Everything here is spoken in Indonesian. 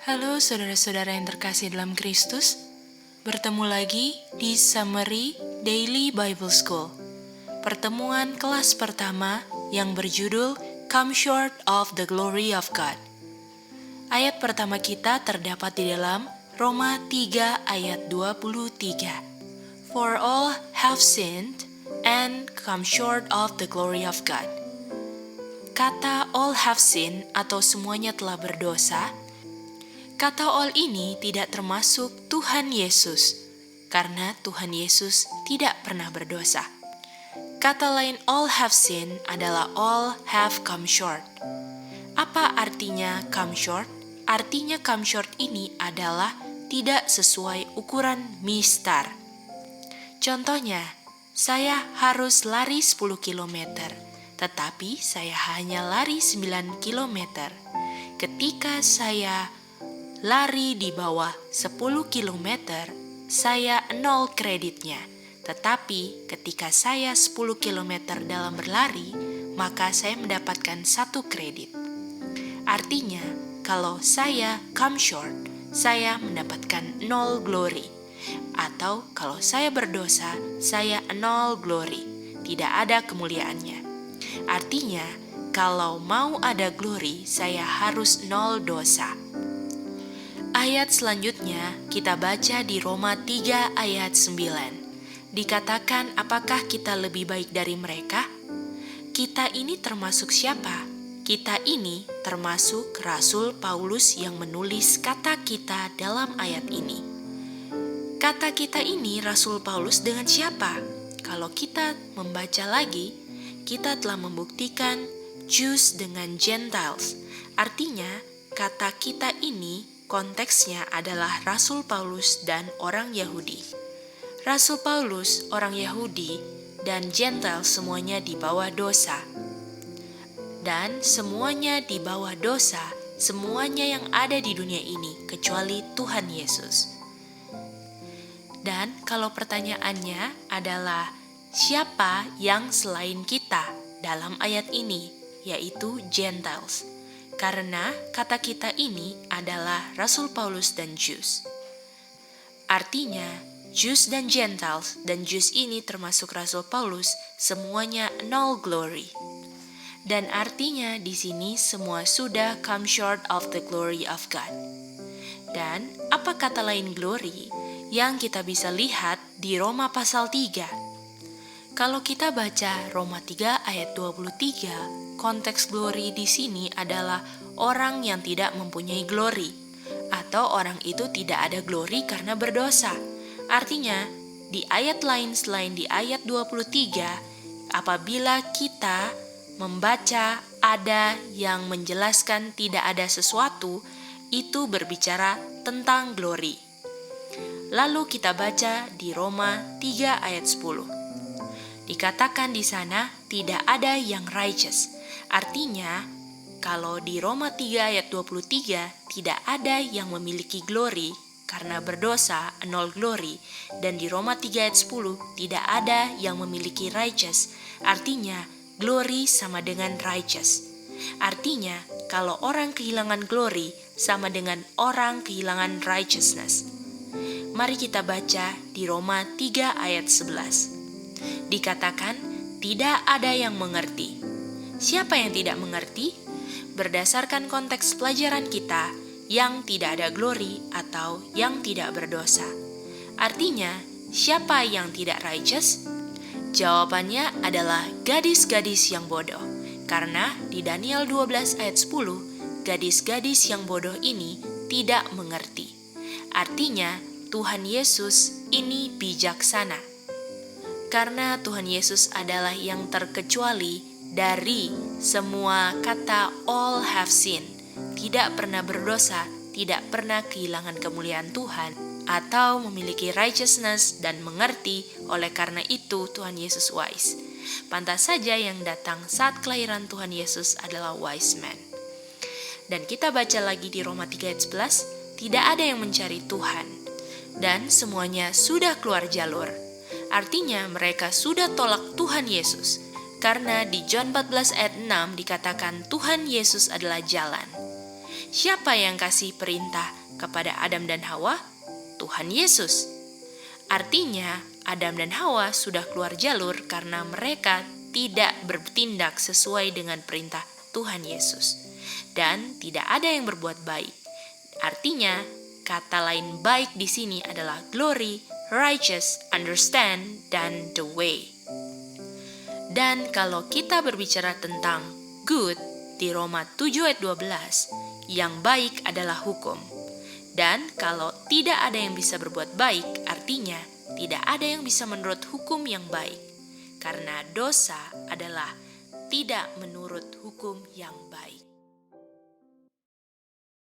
Halo saudara-saudara yang terkasih dalam Kristus, bertemu lagi di Summary Daily Bible School. Pertemuan kelas pertama yang berjudul Come Short of the Glory of God. Ayat pertama kita terdapat di dalam Roma 3 ayat 23. For all have sinned and come short of the glory of God. Kata all have sinned atau semuanya telah berdosa. Kata all ini tidak termasuk Tuhan Yesus, karena Tuhan Yesus tidak pernah berdosa. Kata lain all have sinned adalah all have come short. Apa artinya come short? Artinya come short ini adalah tidak sesuai ukuran mistar. Contohnya, saya harus lari 10 km, tetapi saya hanya lari 9 km. Ketika saya lari di bawah 10 km, saya 0 kreditnya. Tetapi ketika saya 10 km dalam berlari, maka saya mendapatkan 1 kredit. Artinya, kalau saya come short, saya mendapatkan 0 glory. Atau kalau saya berdosa, saya 0 glory. Tidak ada kemuliaannya. Artinya, kalau mau ada glory, saya harus 0 dosa. Ayat selanjutnya kita baca di Roma 3 ayat 9. Dikatakan apakah kita lebih baik dari mereka? Kita ini termasuk siapa? Kita ini termasuk Rasul Paulus yang menulis kata kita dalam ayat ini. Kata kita ini Rasul Paulus dengan siapa? Kalau kita membaca lagi, kita telah membuktikan Jews dengan Gentiles. Artinya kata kita ini konteksnya adalah Rasul Paulus dan orang Yahudi. Rasul Paulus, orang Yahudi, dan Gentile semuanya di bawah dosa. Dan semuanya di bawah dosa, semuanya yang ada di dunia ini, kecuali Tuhan Yesus. Dan kalau pertanyaannya adalah, siapa yang selain kita dalam ayat ini, yaitu Gentiles? Karena kata kita ini adalah Rasul Paulus dan Jews. Artinya, Jews dan Gentiles, dan Jews ini termasuk Rasul Paulus, semuanya 0 glory. Dan artinya di sini semua sudah come short of the glory of God. Dan apa kata lain glory yang kita bisa lihat di Roma pasal 3? Kalau kita baca Roma 3 ayat 23, konteks glory di sini adalah orang yang tidak mempunyai glory, atau orang itu tidak ada glory karena berdosa. Artinya, di ayat lain selain di ayat 23, apabila kita membaca ada yang menjelaskan tidak ada sesuatu, itu berbicara tentang glory. Lalu kita baca di Roma 3 ayat 10. Dikatakan di sana tidak ada yang righteous. Artinya, kalau di Roma 3 ayat 23 tidak ada yang memiliki glory karena berdosa 0 glory, dan di Roma 3 ayat 10 tidak ada yang memiliki righteous. Artinya, glory sama dengan righteous. Artinya, kalau orang kehilangan glory sama dengan orang kehilangan righteousness. Mari kita baca di Roma 3 ayat 11. Dikatakan, tidak ada yang mengerti. Siapa yang tidak mengerti? Berdasarkan konteks pelajaran kita, yang tidak ada glory atau yang tidak berdosa. Artinya, siapa yang tidak righteous? Jawabannya adalah gadis-gadis yang bodoh. Karena di Daniel 12 ayat 10, gadis-gadis yang bodoh ini tidak mengerti. Artinya, Tuhan Yesus ini bijaksana. Karena Tuhan Yesus adalah yang terkecuali dari semua kata all have sinned, tidak pernah berdosa, tidak pernah kehilangan kemuliaan Tuhan, atau memiliki righteousness dan mengerti. Oleh karena itu Tuhan Yesus wise. Pantas saja yang datang saat kelahiran Tuhan Yesus adalah wise man. Dan kita baca lagi di Roma 3 ayat 11, tidak ada yang mencari Tuhan, dan semuanya sudah keluar jalur. Artinya mereka sudah tolak Tuhan Yesus. Karena di John 14 ayat 6 dikatakan Tuhan Yesus adalah jalan. Siapa yang kasih perintah kepada Adam dan Hawa? Tuhan Yesus. Artinya, Adam dan Hawa sudah keluar jalur karena mereka tidak bertindak sesuai dengan perintah Tuhan Yesus. Dan tidak ada yang berbuat baik. Artinya, kata lain baik di sini adalah glory, righteous, understand, dan the way. Dan kalau kita berbicara tentang good di Roma 7 ayat 12, yang baik adalah hukum. Dan kalau tidak ada yang bisa berbuat baik, artinya tidak ada yang bisa menurut hukum yang baik. Karena dosa adalah tidak menurut hukum yang baik.